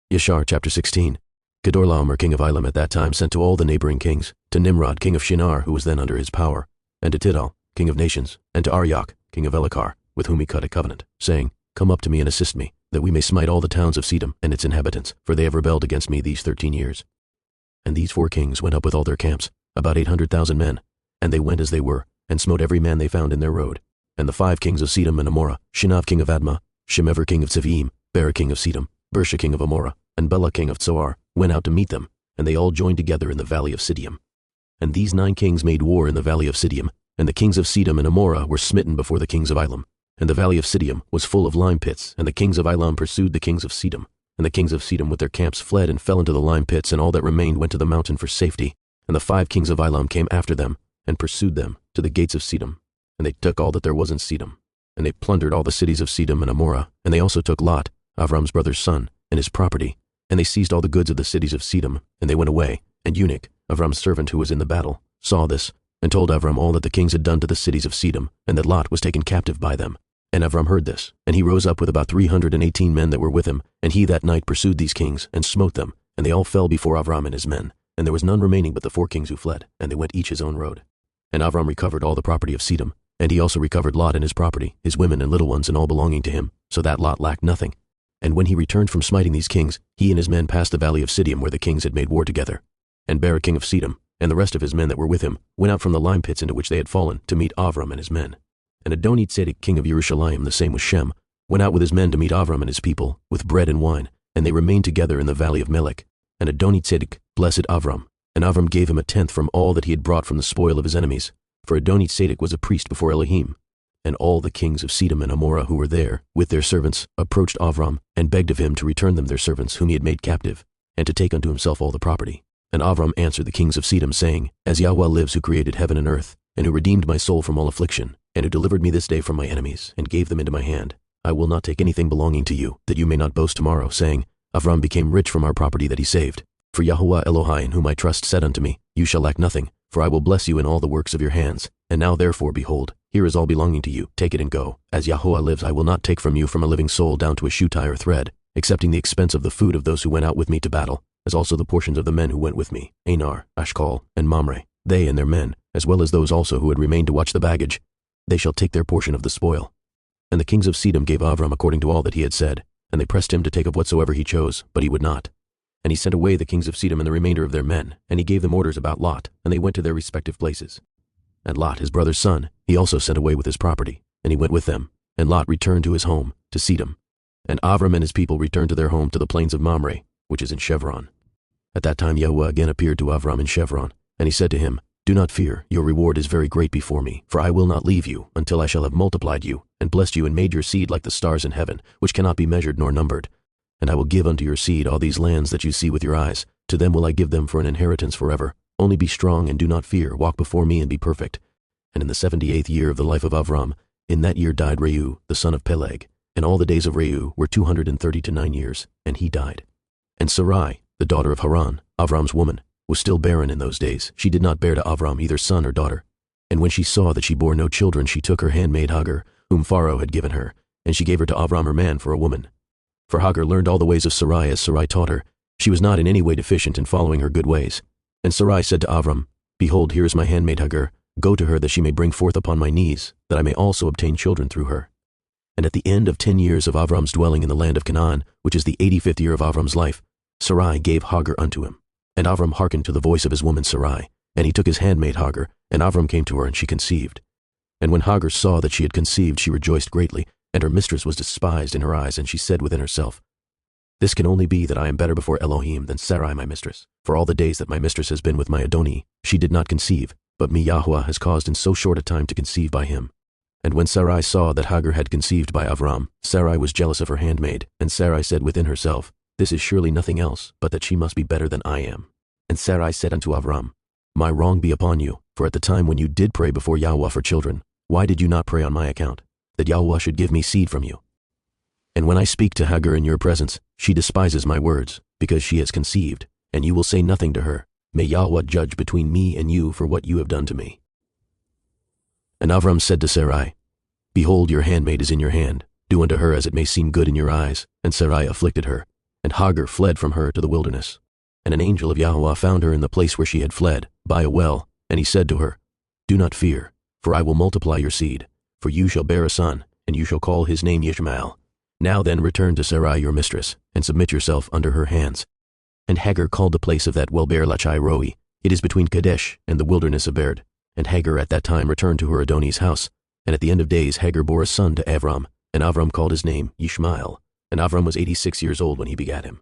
Yashar chapter 16. Kedorlaomer king of Elam at that time sent to all the neighboring kings, to Nimrod king of Shinar who was then under his power, and to Tidal king of nations, and to Arioch king of Elachar, with whom he cut a covenant, saying, Come up to me and assist me, that we may smite all the towns of Sedom and its inhabitants, for they have rebelled against me these 13 years. And these 4 kings went up with all their camps, about 800,000 men, and they went as they were, and smote every man they found in their road. And the 5 kings of Sedom and Amorah, Shinav king of Admah, Shemever king of Tzephim, Bera king of Sedom, Bersha king of Amorah, and Bela king of Zoar, went out to meet them, and they all joined together in the valley of Siddim. And these 9 kings made war in the valley of Siddim, and the kings of Sedom and Amorah were smitten before the kings of Elam. And the valley of Siddim was full of lime pits, and the kings of Elam pursued the kings of Sedom. And the kings of Sedom with their camps fled and fell into the lime pits, and all that remained went to the mountain for safety. And the 5 kings of Elam came after them, and pursued them to the gates of Sedom. And they took all that there was in Sedom. And they plundered all the cities of Sedom and Amorah, and they also took Lot, Avram's brother's son, and his property. And they seized all the goods of the cities of Sedom, and they went away. And Eunuch, Avram's servant who was in the battle, saw this, and told Avram all that the kings had done to the cities of Sedom, and that Lot was taken captive by them. And Avram heard this, and he rose up with about 318 men that were with him, and he that night pursued these kings, and smote them, and they all fell before Avram and his men. And there was none remaining but the 4 kings who fled, and they went each his own road. And Avram recovered all the property of Sedom, and he also recovered Lot and his property, his women and little ones, and all belonging to him, so that Lot lacked nothing. And when he returned from smiting these kings, he and his men passed the valley of Siddim where the kings had made war together. And Bera king of Sedom, and the rest of his men that were with him, went out from the lime pits into which they had fallen, to meet Avram and his men. And Adoni-Tzedek king of Jerusalem, the same was Shem, went out with his men to meet Avram and his people, with bread and wine, and they remained together in the valley of Melech. And Adoni-Tzedek blessed Avram, and Avram gave him a tenth from all that he had brought from the spoil of his enemies, for Adoni-Tzedek was a priest before Elohim. And all the kings of Sedom and Amorah who were there, with their servants, approached Avram, and begged of him to return them their servants whom he had made captive, and to take unto himself all the property. And Avram answered the kings of Sedom, saying, As Yahweh lives, who created heaven and earth, and who redeemed my soul from all affliction, and who delivered me this day from my enemies, and gave them into my hand, I will not take anything belonging to you, that you may not boast tomorrow, saying, Avram became rich from our property that he saved. For Yahweh Elohai, in whom I trust, said unto me, You shall lack nothing, for I will bless you in all the works of your hands. And now therefore, behold, here is all belonging to you, take it and go. As Yahweh lives, I will not take from you from a living soul down to a shoe tie or thread, excepting the expense of the food of those who went out with me to battle, as also the portions of the men who went with me, Anar, Ashkal, and Mamre, they and their men, as well as those also who had remained to watch the baggage. They shall take their portion of the spoil. And the kings of Sedom gave Avram according to all that he had said, and they pressed him to take of whatsoever he chose, but he would not. And he sent away the kings of Sedom and the remainder of their men, and he gave them orders about Lot, and they went to their respective places. And Lot, his brother's son, he also sent away with his property, and he went with them. And Lot returned to his home, to Sedom. And Avram and his people returned to their home to the plains of Mamre, which is in Chevron. At that time Yahweh again appeared to Avram in Chevron, and he said to him, Do not fear, your reward is very great before me, for I will not leave you, until I shall have multiplied you, and blessed you, and made your seed like the stars in heaven, which cannot be measured nor numbered. And I will give unto your seed all these lands that you see with your eyes. To them will I give them for an inheritance forever. Only be strong and do not fear, walk before me and be perfect. And in the 78th year of the life of Avram, in that year died Reu, the son of Peleg, and all the days of Reu were 239 years, and he died. And Sarai, the daughter of Haran, Avram's woman, was still barren in those days. She did not bear to Avram either son or daughter. And when she saw that she bore no children, she took her handmaid Hagar, whom Pharaoh had given her, and she gave her to Avram her man for a woman. For Hagar learned all the ways of Sarai as Sarai taught her. She was not in any way deficient in following her good ways. And Sarai said to Avram, Behold, here is my handmaid Hagar. Go to her that she may bring forth upon my knees, that I may also obtain children through her. And at the end of 10 years of Avram's dwelling in the land of Canaan, which is the 85th year of Avram's life, Sarai gave Hagar unto him. And Avram hearkened to the voice of his woman Sarai, and he took his handmaid Hagar, and Avram came to her, and she conceived. And when Hagar saw that she had conceived, she rejoiced greatly, and her mistress was despised in her eyes, and she said within herself, This can only be that I am better before Elohim than Sarai my mistress. For all the days that my mistress has been with my Adoni, she did not conceive, but me Yahweh has caused in so short a time to conceive by him. And when Sarai saw that Hagar had conceived by Avram, Sarai was jealous of her handmaid, and Sarai said within herself, This is surely nothing else, but that she must be better than I am. And Sarai said unto Avram, My wrong be upon you, for at the time when you did pray before Yahweh for children, why did you not pray on my account, that Yahweh should give me seed from you? And when I speak to Hagar in your presence, she despises my words, because she has conceived, and you will say nothing to her. May Yahweh judge between me and you for what you have done to me. And Avram said to Sarai, Behold, your handmaid is in your hand. Do unto her as it may seem good in your eyes. And Sarai afflicted her. and Hagar fled from her to the wilderness. And an angel of Yahweh found her in the place where she had fled, by a well, and he said to her, Do not fear, for I will multiply your seed, for you shall bear a son, and you shall call his name Ishmael. Now then return to Sarai your mistress, and submit yourself under her hands. And Hagar called the place of that well Beer-Lachai-Roi. It is between Kadesh and the wilderness of Berd. And Hagar at that time returned to her Adoni's house. And at the end of days Hagar bore a son to Avram, and Avram called his name Ishmael. And Avram was 86 years old when he begat him.